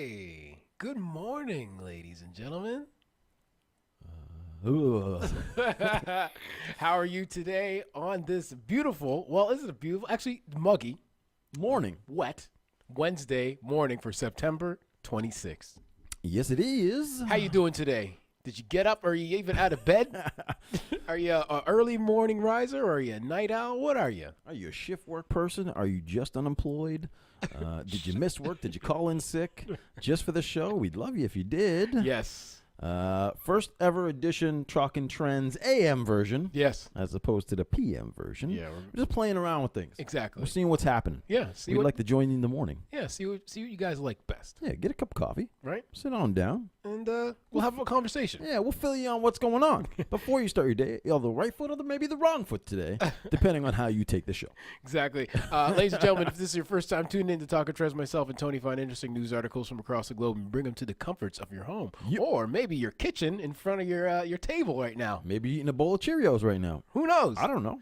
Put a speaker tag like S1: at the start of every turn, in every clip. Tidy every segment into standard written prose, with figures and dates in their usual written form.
S1: Hey, good morning, ladies and gentlemen. How are you today on this beautiful, well, is it a beautiful, actually muggy,
S2: Morning.
S1: wet Wednesday morning for September 26th?
S2: Yes, it is.
S1: How you doing today? Did you get up? Are you even out of bed? Are you an early morning riser or are you a night owl? What are you?
S2: Are you a shift work person? Are you just unemployed? Did you miss work? Did you call in sick just for the show? We'd love you if you did.
S1: Yes.
S2: First ever edition Talking Trends AM version.
S1: Yes.
S2: As opposed to the PM version.
S1: Yeah.
S2: We're just playing around with things.
S1: Exactly.
S2: We're seeing what's happening.
S1: Yeah.
S2: We'd like to join you in the morning.
S1: Yeah. See what you guys like best.
S2: Yeah, get a cup of coffee.
S1: Right.
S2: Sit on down.
S1: And we'll have a conversation.
S2: Yeah, we'll fill you on what's going on before you start your day. Either the right foot or maybe the wrong foot today, depending on how you take the show.
S1: Exactly. Ladies and gentlemen, if this is your first time tuning in to Talking Trends, myself and Tony find interesting news articles from across the globe and bring them to the comforts of your home.
S2: Yep.
S1: Or maybe your kitchen in front of your table right now.
S2: Maybe you're eating a bowl of Cheerios right now.
S1: Who knows?
S2: I don't know.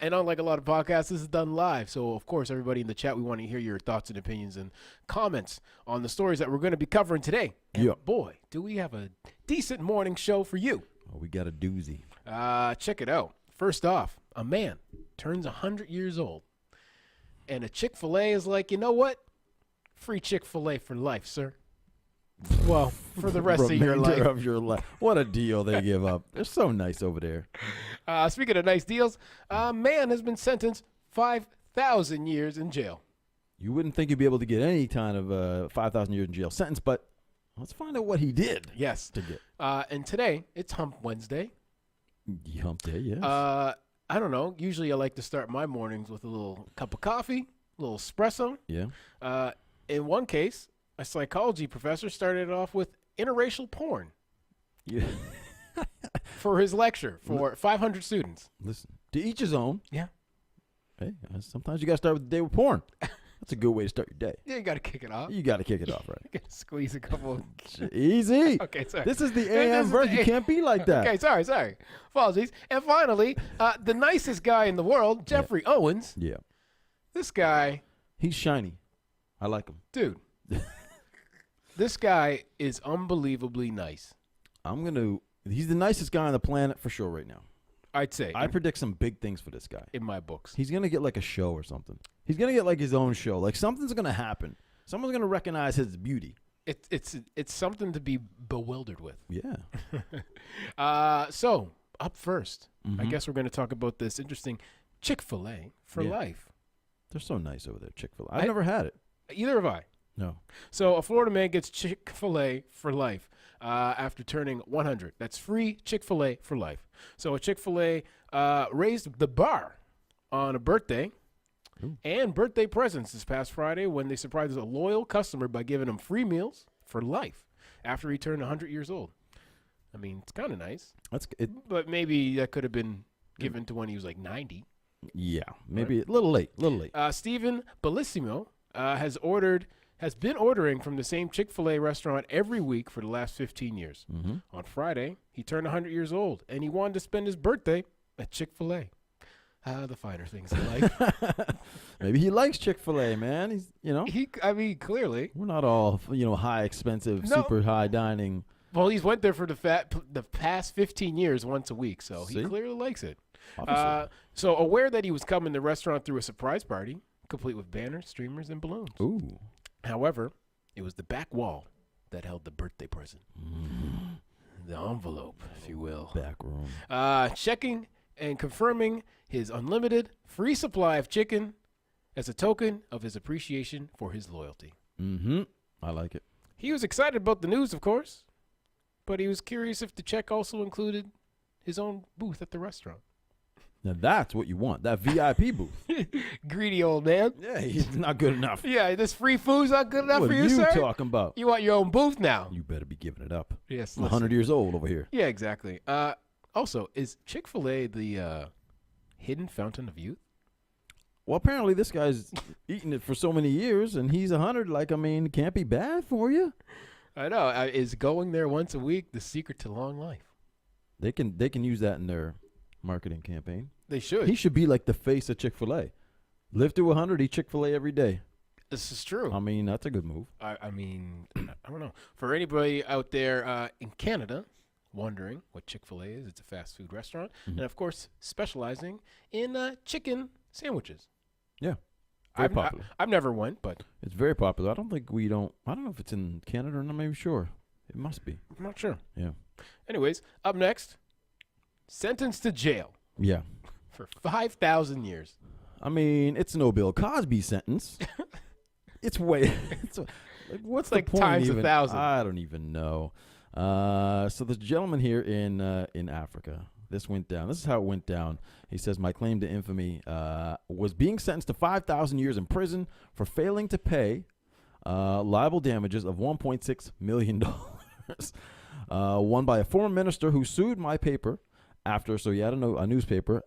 S1: And unlike a lot of podcasts, this is done live. So, of course, everybody in the chat, we want to hear your thoughts and opinions and comments on the stories that we're going to be covering today. And
S2: Yeah.
S1: boy, do we have a decent morning show for you.
S2: Oh, we got a doozy.
S1: Check it out. First off, a man turns 100 years old. And a Chick-fil-A is like, you know what? Free Chick-fil-A for life, sir. Well, for the rest of your
S2: Remainder
S1: life.
S2: of your life. What a deal they give up. They're so nice over there.
S1: Speaking of nice deals, a man has been sentenced 5,000 years in jail.
S2: You wouldn't think you'd be able to get any kind of 5,000 years in jail sentence, but let's find out what he did.
S1: Yes.
S2: To get
S1: And today, it's Hump Wednesday.
S2: hump day, yes.
S1: I don't know. Usually I like to start my mornings with a little cup of coffee, a little espresso.
S2: Yeah.
S1: In one case, a psychology professor started off with interracial porn
S2: Yeah.
S1: for his lecture for 500 students.
S2: Listen, to each his own.
S1: Yeah.
S2: Hey, sometimes you got to start with the day with porn. That's a good way to start your day.
S1: Yeah, you got to kick it off.
S2: You got to kick it off, right?
S1: You got to squeeze a couple.
S2: Easy.
S1: Okay, sorry.
S2: This is the
S1: This
S2: AM
S1: is
S2: version.
S1: the-
S2: You can't be like that.
S1: Okay, sorry. Apologies. And finally, the nicest guy in the world, Jeffrey Owens.
S2: Yeah.
S1: This guy,
S2: He's shiny. I like him.
S1: dude, this guy is unbelievably nice.
S2: He's the nicest guy on the planet for sure right now.
S1: I'd say.
S2: I predict some big things for this guy.
S1: in my books.
S2: He's going to get like a show or something. He's going to get like his own show. Like something's going to happen. Someone's going to recognize his beauty.
S1: It's something to be bewildered with.
S2: Yeah.
S1: So up first, I guess we're going to talk about this interesting Chick-fil-A for
S2: Yeah.
S1: life.
S2: They're so nice over there, Chick-fil-A. I've never had it.
S1: Either have I.
S2: No.
S1: So a Florida man gets Chick-fil-A for life after turning 100. That's free Chick-fil-A for life. So a Chick-fil-A raised the bar on a birthday and birthday presents this past Friday when they surprised a loyal customer by giving him free meals for life after he turned 100 years old. I mean, it's kind of nice,
S2: That's it.
S1: but maybe that could have been given to when he was like 90.
S2: Yeah. Maybe a little late.
S1: Stephen Bellissimo has been ordering from the same Chick-fil-A restaurant every week for the last 15 years. On Friday, he turned 100 years old, and he wanted to spend his birthday at Chick-fil-A. The finer things in life.
S2: Maybe he likes Chick-fil-A, man. He's,
S1: Clearly.
S2: we're not all, high expensive,
S1: No.
S2: super high dining.
S1: Well, he's went there for the past 15 years once a week, so he
S2: See?
S1: clearly likes it.
S2: Obviously.
S1: So aware that he was coming, the restaurant threw a surprise party, complete with banners, streamers, and balloons.
S2: Ooh.
S1: However, it was the back wall that held the birthday present. The envelope, if you will.
S2: Back room.
S1: Checking and confirming his unlimited free supply of chicken as a token of his appreciation for his loyalty.
S2: I like it.
S1: He was excited about the news, of course, but he was curious if the check also included his own booth at the restaurant.
S2: Now that's what you want. That VIP booth.
S1: Greedy old man.
S2: Yeah, he's not good enough.
S1: Yeah, this free food's not good enough
S2: What
S1: for
S2: are
S1: you, sir?
S2: talking about?
S1: You want your own booth now.
S2: You better be giving it up.
S1: Yes,
S2: I'm
S1: listen.
S2: 100 years old over here.
S1: Yeah, exactly. Also, is Chick-fil-A the hidden fountain of youth?
S2: Well, apparently this guy's eating it for so many years, and he's 100. Like, it can't be bad for you.
S1: I know. Is going there once a week the secret to long life?
S2: They can use that in their marketing campaign.
S1: They should.
S2: He should be like the face of Chick-fil-A. Live to 100, eat Chick-fil-A every day.
S1: This is true.
S2: I mean, that's a good move.
S1: I mean, I don't know. For anybody out there in Canada wondering what Chick-fil-A is, it's a fast food restaurant. And, of course, specializing in chicken sandwiches.
S2: Yeah. Very popular.
S1: I've never went, but
S2: It's very popular. I don't know if it's in Canada or not. Maybe sure. It must be.
S1: I'm not sure.
S2: Yeah.
S1: Anyways, up next, sentenced to jail
S2: Yeah.
S1: for 5,000 years.
S2: I mean, it's no Bill Cosby sentence. It's way. What's the
S1: like
S2: point?
S1: times
S2: even?
S1: 1,000.
S2: I don't even know. So this gentleman here in Africa, this went down. This is how it went down. He says, my claim to infamy was being sentenced to 5,000 years in prison for failing to pay libel damages of $1.6 million. Won by a former minister who sued my paper after. So he had a newspaper.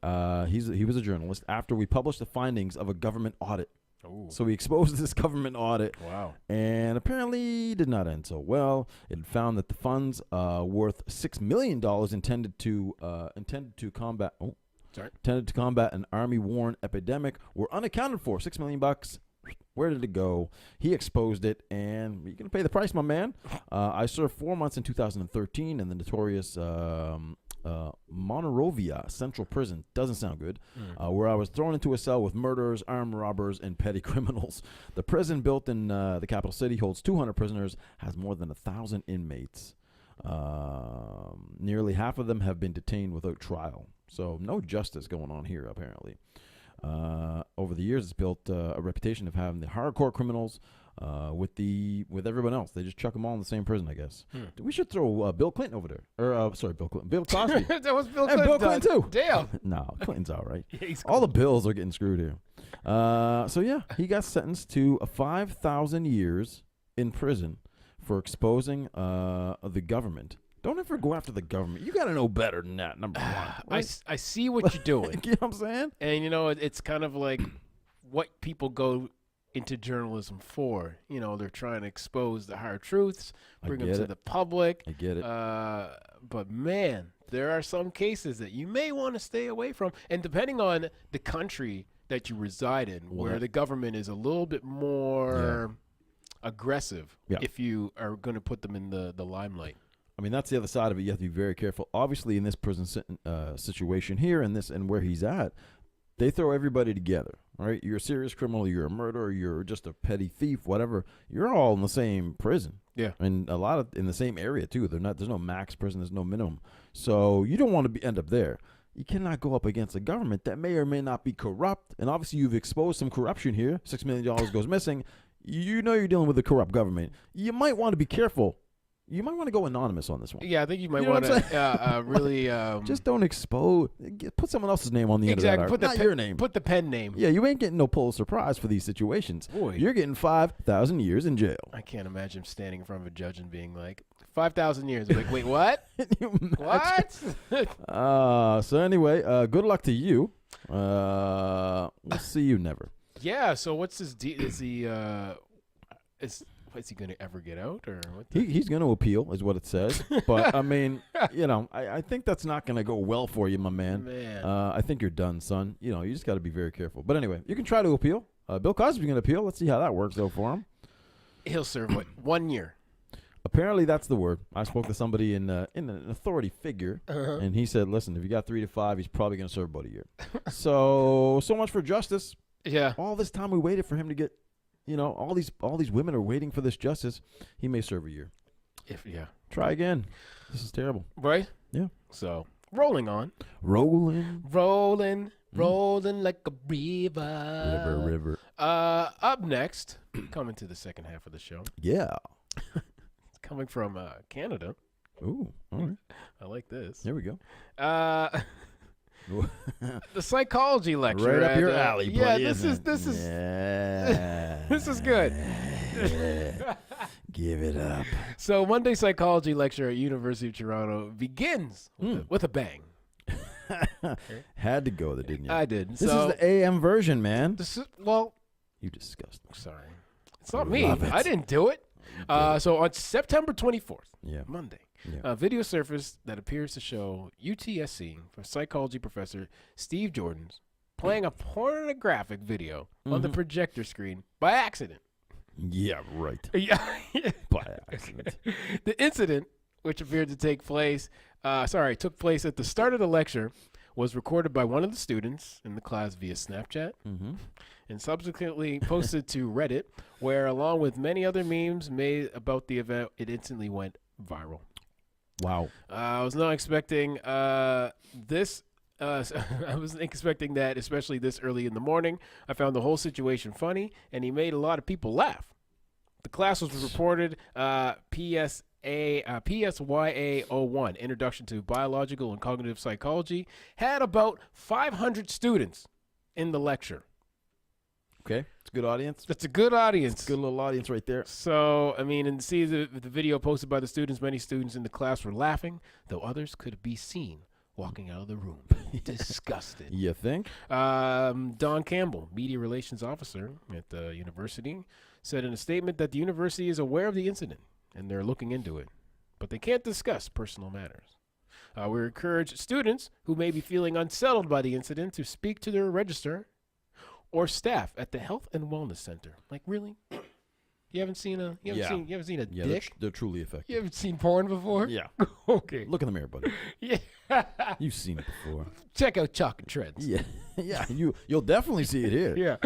S2: He was a journalist after we published the findings of a government audit.
S1: Ooh.
S2: So he exposed this government audit.
S1: Wow.
S2: And apparently did not end so well. It found that the funds worth $6 million intended to combat an army-worn epidemic were unaccounted for. $6 million. Where did it go? He exposed it, and you're going to pay the price, my man. I served 4 months in 2013 in the notorious Monrovia Central Prison. Doesn't sound good. Where I was thrown into a cell with murderers, armed robbers, and petty criminals. The prison, built in the capital city, holds 200 prisoners, has more than 1,000 inmates. Nearly half of them have been detained without trial. So no justice going on here, apparently. Over the years, it's built a reputation of having the hardcore criminals with everyone else. They just chuck them all in the same prison, I guess. We should throw Bill Clinton over there. Bill Clinton. Bill Cosby.
S1: That was Bill
S2: And
S1: Clinton.
S2: Bill Clinton, too.
S1: Damn.
S2: No, Clinton's all right.
S1: Yeah, he's
S2: All the bills are getting screwed here. So, yeah, he got sentenced to 5,000 years in prison for exposing the government. Don't ever go after the government. You got to know better than that, number one. Right?
S1: I see what you're doing.
S2: You know what I'm saying?
S1: And, it's kind of like what people go into journalism for. They're trying to expose the hard truths, bring them to the public.
S2: I get it.
S1: But, man, there are some cases that you may want to stay away from. And depending on the country that you reside in, where the government is a little bit more aggressive if you are going to put them in the limelight.
S2: I mean, that's the other side of it. You have to be very careful. Obviously, in this prison situation here and where he's at, they throw everybody together, right? You're a serious criminal, you're a murderer, you're just a petty thief, whatever. You're all in the same prison.
S1: Yeah.
S2: And a lot of in the same area, too. There's no max prison, there's no minimum. So you don't want to end up there. You cannot go up against a government that may or may not be corrupt. And obviously, you've exposed some corruption here. $6 million goes missing. You know you're dealing with a corrupt government. You might want to be careful. You might want to go anonymous on this one.
S1: Yeah, I think you might want to really
S2: just don't expose. Put someone else's name on the end of that.
S1: Put
S2: not your name.
S1: Put the pen name.
S2: Yeah, you ain't getting no Pulitzer Prize for these situations.
S1: Boy.
S2: You're getting 5,000 years in jail.
S1: I can't imagine standing in front of a judge and being like, 5,000 years. I'm like, wait, what? What?
S2: So anyway, good luck to you. We'll see you never.
S1: Yeah. So what's his deal? Is he going to ever get out, or what?
S2: He's going to appeal, is what it says. But I mean, I think that's not going to go well for you, my man. I think you're done, son. You just got to be very careful. But anyway, you can try to appeal. Bill Cosby's going to appeal. Let's see how that works, though, for him.
S1: He'll serve 1 year.
S2: Apparently, that's the word. I spoke to somebody in an authority figure, and he said, "Listen, if you got 3 to 5, he's probably going to serve about a year." so much for justice.
S1: Yeah.
S2: All this time we waited for him to get. All these women are waiting for this justice. He may serve a year. Try again. This is terrible.
S1: Right?
S2: Yeah.
S1: So, rolling on.
S2: Rolling
S1: like a river.
S2: River.
S1: Up next, coming to the second half of the show.
S2: Yeah.
S1: It's coming from Canada.
S2: Ooh, all right.
S1: I like this.
S2: Here we go.
S1: The psychology lecture.
S2: Right up your alley, buddy.
S1: Yeah, this is
S2: Yeah.
S1: this is good.
S2: Give it up.
S1: So Monday psychology lecture at University of Toronto begins with a bang.
S2: Had to go there, didn't you?
S1: I did.
S2: This is the AM version, man.
S1: You
S2: disgust me.
S1: Sorry. It's not me.
S2: Love it.
S1: I didn't do it. So on September 24th, Monday, a video surfaced that appears to show UTSC for psychology professor Steve Jordan's playing a pornographic video on the projector screen by accident.
S2: Yeah, right.
S1: Yeah.
S2: By accident.
S1: The incident, which appeared to took place at the start of the lecture, was recorded by one of the students in the class via Snapchat
S2: Mm-hmm.
S1: and subsequently posted to Reddit, where, along with many other memes made about the event, it instantly went viral.
S2: Wow.
S1: I was not expecting this. I wasn't expecting that, especially this early in the morning. I found the whole situation funny, and he made a lot of people laugh. The class was reported PSYA01, Introduction to Biological and Cognitive Psychology, had about 500 students in the lecture.
S2: Okay. It's a good audience.
S1: That's a good audience.
S2: Good little audience right there.
S1: So, I mean, and see the video posted by the students, many students in the class were laughing, though others could be seen walking out of the room, disgusted.
S2: You think?
S1: Don Campbell, media relations officer at the university, said in a statement that the university is aware of the incident and they're looking into it, but they can't discuss personal matters. We encourage students who may be feeling unsettled by the incident to speak to their registrar or staff at the Health and Wellness Center. Like, really? You haven't seen a
S2: Yeah,
S1: dick?
S2: they're truly effective.
S1: You haven't seen porn before?
S2: Yeah.
S1: Okay.
S2: Look in the mirror, buddy.
S1: Yeah.
S2: You've seen it before.
S1: Check out Chalk and Trends.
S2: Yeah. Yeah. You'll definitely see it here.
S1: Yeah.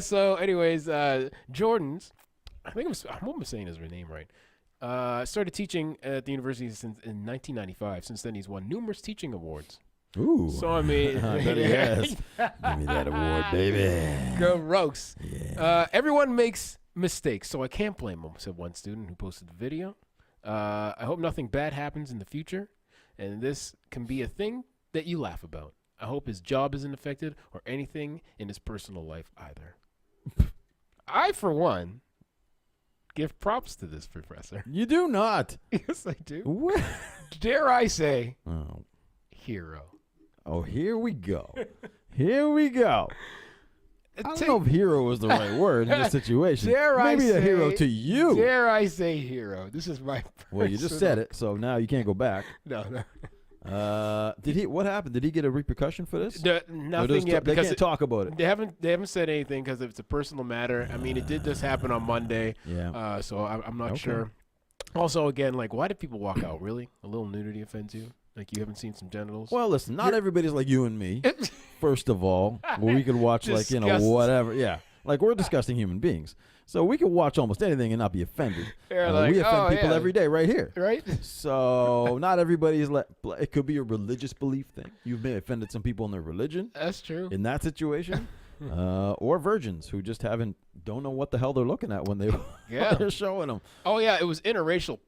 S1: So, anyways, Jordan's, I hope I'm saying his name right. Started teaching at the university in 1995. Since then, he's won numerous teaching awards.
S2: Ooh.
S1: So, I mean,
S2: I bet he has. Give me that award, baby.
S1: gross.
S2: Yeah.
S1: Everyone makes mistakes, so I can't blame him, said one student who posted the video. I hope nothing bad happens in the future, and this can be a thing that you laugh about. I hope his job isn't affected or anything in his personal life either. I, for one, give props to this professor.
S2: You do not.
S1: Yes, I do.
S2: What?
S1: Dare I say,
S2: Oh.
S1: hero.
S2: Oh, here we go. Here we go. I don't
S1: Ta-
S2: know if hero is the right word in this situation.
S1: Dare I
S2: Maybe a
S1: say-
S2: hero to you.
S1: Dare I say hero? This is my
S2: Well, you just said it, so now you can't go back.
S1: No.
S2: What happened? Did he get a repercussion for this?
S1: Nothing yet
S2: They
S1: because
S2: can't talk about it.
S1: they haven't said anything because it's a personal matter. I mean, it did just happen on Monday,
S2: Yeah.
S1: so I'm not
S2: Okay.
S1: sure. Also, again, like, why did people walk out? Really, a little nudity offends you? Like, you haven't seen some genitals?
S2: Well, listen, not everybody's like you and me. First of all, where we could watch
S1: Disgusting.
S2: whatever. Yeah, like we're disgusting human beings, so we could watch almost anything and not be offended.
S1: They're like,
S2: we offend
S1: "Oh,
S2: people
S1: yeah."
S2: every day right here.
S1: Right?
S2: So not everybody's like. It could be a religious belief thing. You may have offended some people in their religion
S1: That's true.
S2: in that situation, or virgins who just don't know what the hell they're looking at when
S1: Yeah.
S2: they're showing them.
S1: Oh yeah, it was interracial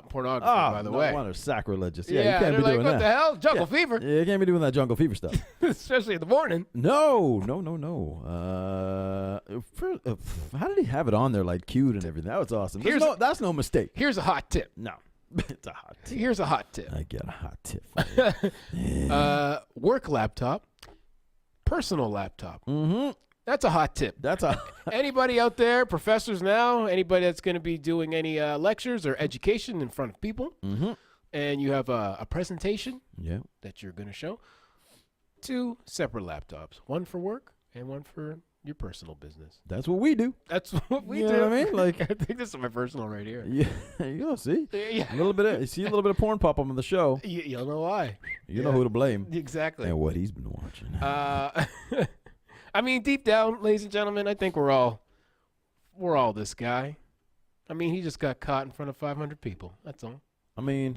S1: pornography, by the
S2: no
S1: way.
S2: wonder, sacrilegious. Yeah, you
S1: Yeah,
S2: can't
S1: they're
S2: be
S1: like,
S2: doing
S1: what
S2: that.
S1: the hell? Jungle
S2: Yeah.
S1: fever,
S2: Yeah, you can't be doing that jungle fever stuff.
S1: especially in the morning.
S2: No. How did he have it on there like cute and everything? That was awesome. That's no mistake.
S1: Here's a hot tip.
S2: No, it's a hot tip.
S1: Here's a hot tip.
S2: I get a hot tip. For you.
S1: Work laptop, personal laptop.
S2: Mm-hmm.
S1: That's a hot tip.
S2: That's a.
S1: Anybody out there, professors now, anybody that's going to be doing any lectures or education in front of people,
S2: Mm-hmm.
S1: and you have a presentation
S2: Yeah.
S1: that you're going to show, 2 separate laptops, one for work and one for your personal business.
S2: That's what we do.
S1: That's what we
S2: You
S1: do.
S2: know what I mean? Like-
S1: I think this is my personal right here.
S2: Yeah. You go. See.
S1: Yeah.
S2: A little bit. You see a little bit of porn pop up on the show.
S1: You'll know why.
S2: You know who to blame
S1: Exactly.
S2: and what he's been watching.
S1: I mean, deep down, ladies and gentlemen, I think we're all this guy. I mean, he just got caught in front of 500 people. That's all.
S2: I mean,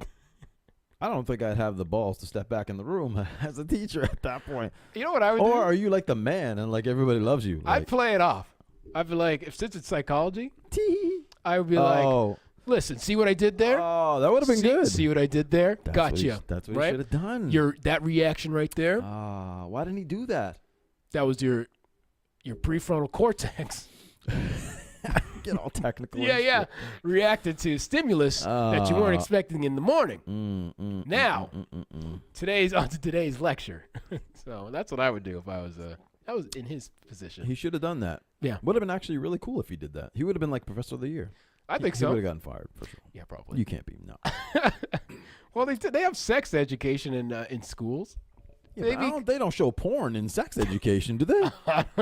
S2: I don't think I'd have the balls to step back in the room as a teacher at that point.
S1: You know what I would do?
S2: Or are you like the man and like everybody loves you?
S1: I'd
S2: Like,
S1: play it off. I'd be like, since it's psychology,
S2: tee.
S1: I would be like,
S2: Oh,
S1: listen, see what I did there?
S2: that would have been good.
S1: See what I did there?
S2: That's what he-
S1: Gotcha.
S2: That's what he
S1: right?
S2: should have done.
S1: That reaction right there,
S2: Why didn't he do that?
S1: that was your prefrontal cortex.
S2: Get all technical. and
S1: Yeah.
S2: shit.
S1: Reacted to stimulus that you weren't expecting in the morning. Now. On to today's lecture. So that's what I would do if I was in his position.
S2: He should have done that.
S1: Yeah.
S2: Would have been actually really cool if he did that. He would have been like Professor of the Year.
S1: I think
S2: He
S1: so.
S2: would have gotten fired for sure.
S1: Yeah, probably.
S2: You can't be. No.
S1: Well, they have sex education in schools.
S2: Yeah, but they don't show porn in sex education, do they?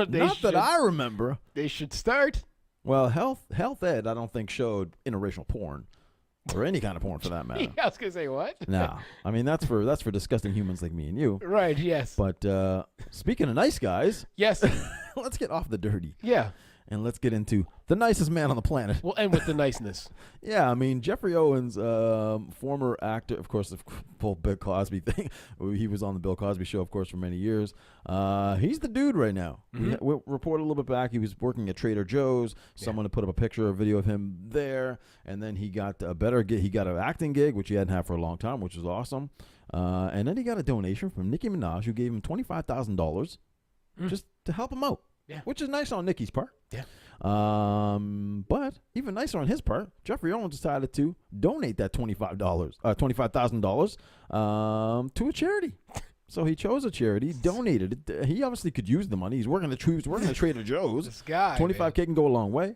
S1: They
S2: Not
S1: should,
S2: that I remember.
S1: They should start.
S2: Well, health ed, I don't think showed interracial porn. Or any kind of porn for that matter.
S1: I was gonna say what?
S2: No, I mean that's for disgusting humans like me and you.
S1: Right. Yes.
S2: But speaking of nice guys,
S1: Yes.
S2: let's get off the dirty
S1: Yeah.
S2: and let's get into the nicest man on the planet.
S1: We'll end with the niceness.
S2: Yeah, I mean Jeffrey Owens, former actor, of course, the whole Bill Cosby thing. He was on the Bill Cosby Show, of course, for many years. He's the dude right now. We reported a little bit back. He was working at Trader Joe's. Someone had put up a picture, a video of him there, and then he got a better gig. He got an acting gig, which he hadn't had for a long time, which was awesome. And then he got a donation from Nicki Minaj, who gave him $25,000 just to help him out.
S1: Yeah.
S2: Which is nice on Nicki's part.
S1: Yeah.
S2: But even nicer on his part, Jeffrey Owens decided to donate that $25,000 to a charity. So he chose a charity, donated it. He obviously could use the money. He was working at Trader Joe's.
S1: This guy,
S2: $25K can go a long way.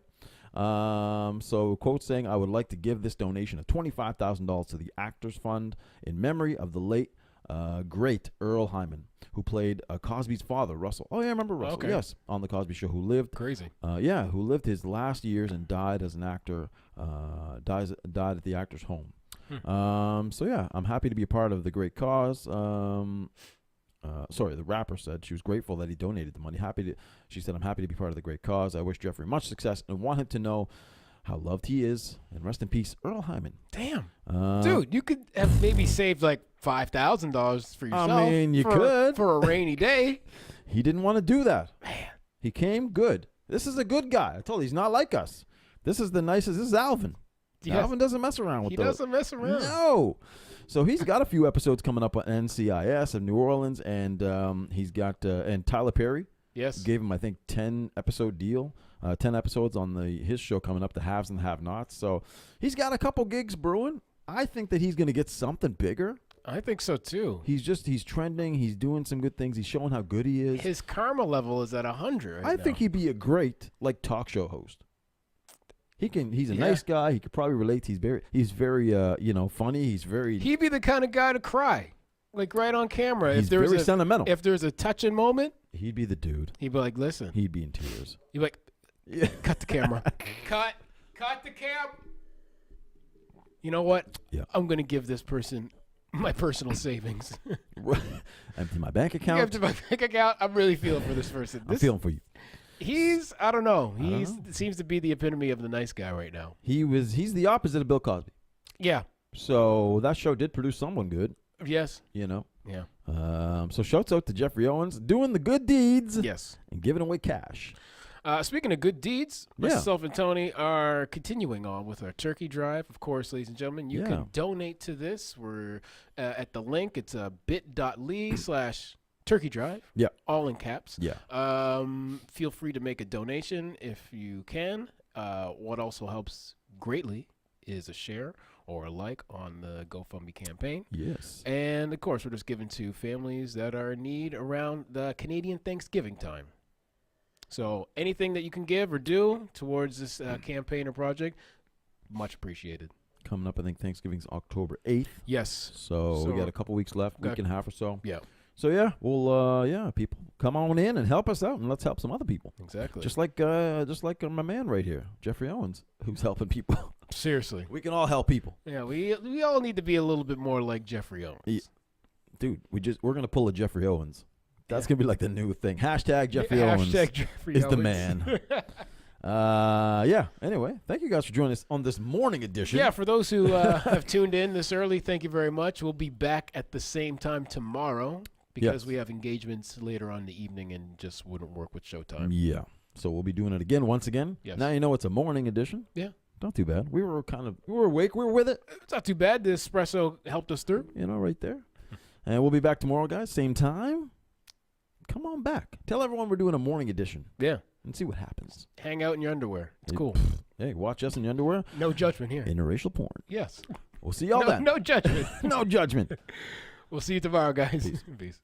S2: So quote saying, I would like to give this donation of $25,000 to the Actors Fund in memory of the late great Earl Hyman, who played Cosby's father, Russell. Oh, yeah, I remember Russell.
S1: Okay.
S2: Yes, on the Cosby Show, who lived
S1: crazy.
S2: who lived his last years and died as an actor. Died at the actor's home. So yeah, I'm happy to be a part of the great cause. The rapper said she was grateful that he donated the money. She said, I'm happy to be part of the great cause. I wish Jeffrey much success and want him to know how loved he is. And rest in peace, Earl Hyman.
S1: Damn. Dude, you could have maybe saved like $5,000 for yourself.
S2: I mean, you could.
S1: For a rainy day.
S2: He didn't want to do that.
S1: Man.
S2: He came good. This is a good guy. I told you, he's not like us. This is the nicest. This is Alvin.
S1: Yes.
S2: Alvin doesn't mess around with
S1: He
S2: those.
S1: doesn't mess around.
S2: No. So he's got a few episodes coming up on NCIS of New Orleans, and he's got and Tyler Perry.
S1: Yes.
S2: Gave him, I think, 10-episode deal. 10 episodes on his show coming up, The Haves and the Have-Nots. So he's got a couple gigs brewing. I think that he's going to get something bigger.
S1: I think so too.
S2: He's trending. He's doing some good things. He's showing how good he is.
S1: His karma level is at 100 right
S2: I
S1: now.
S2: think he'd be a great talk show host. He's a nice guy. He could probably relate. He's very funny.
S1: He'd be the kind of guy to cry. Like right on camera.
S2: He's very sentimental.
S1: If there's a touching moment,
S2: he'd be the dude.
S1: he'd be like, listen.
S2: He'd be in tears.
S1: He'd be like, cut the camera. Cut the cam. You know what?
S2: Yeah.
S1: I'm going to give this person my personal savings.
S2: Empty my bank account.
S1: Empty my bank account. I'm really feeling for this person.
S2: I'm feeling for you.
S1: I don't know. Seems to be the epitome of the nice guy right now.
S2: He's the opposite of Bill Cosby.
S1: Yeah.
S2: So that show did produce someone good.
S1: Yes.
S2: Yeah.
S1: So
S2: shouts out to Jeffrey Owens doing the good deeds.
S1: Yes.
S2: And giving away cash.
S1: Speaking of good deeds, myself and Tony are continuing on with our turkey drive. Of course, ladies and gentlemen, you can donate to this. We're at the link. It's bit.ly/turkey drive.
S2: Yeah.
S1: All in caps.
S2: Yeah.
S1: Feel free to make a donation if you can. What also helps greatly is a share or a like on the GoFundMe campaign.
S2: Yes.
S1: And, of course, we're just giving to families that are in need around the Canadian Thanksgiving time. So anything that you can give or do towards this campaign or project, much appreciated.
S2: Coming up, I think Thanksgiving's October 8th.
S1: Yes.
S2: So we got a couple weeks left, week and a half or so.
S1: Yeah.
S2: So yeah, we'll people come on in and help us out, and let's help some other people.
S1: Exactly.
S2: Just like my man right here, Jeffrey Owens, who's helping people.
S1: Seriously.
S2: We can all help people.
S1: Yeah, we all need to be a little bit more like Jeffrey Owens.
S2: Yeah. Dude, we're gonna pull a Jeffrey Owens. That's gonna be like the new thing. Hashtag Jeffrey Owens
S1: Jeffrey
S2: is
S1: Owens.
S2: the man. Anyway, thank you guys for joining us on this morning edition.
S1: Yeah, for those who have tuned in this early, thank you very much. We'll be back at the same time tomorrow because we have engagements later on in the evening and just wouldn't work with showtime.
S2: Yeah. So we'll be doing it again once again.
S1: Yes.
S2: Now you know it's a morning edition.
S1: Yeah.
S2: Not too bad. We were awake. We were with it.
S1: It's not too bad. The espresso helped us through.
S2: Right there. And we'll be back tomorrow, guys. Same time. Come on back. Tell everyone we're doing a morning edition.
S1: Yeah.
S2: And see what happens.
S1: Hang out in your underwear. It's cool.
S2: Hey, watch us in your underwear.
S1: No judgment here.
S2: Interracial porn.
S1: Yes.
S2: We'll see y'all then.
S1: No judgment.
S2: No judgment.
S1: We'll see you tomorrow, guys.
S2: Peace.
S1: Peace.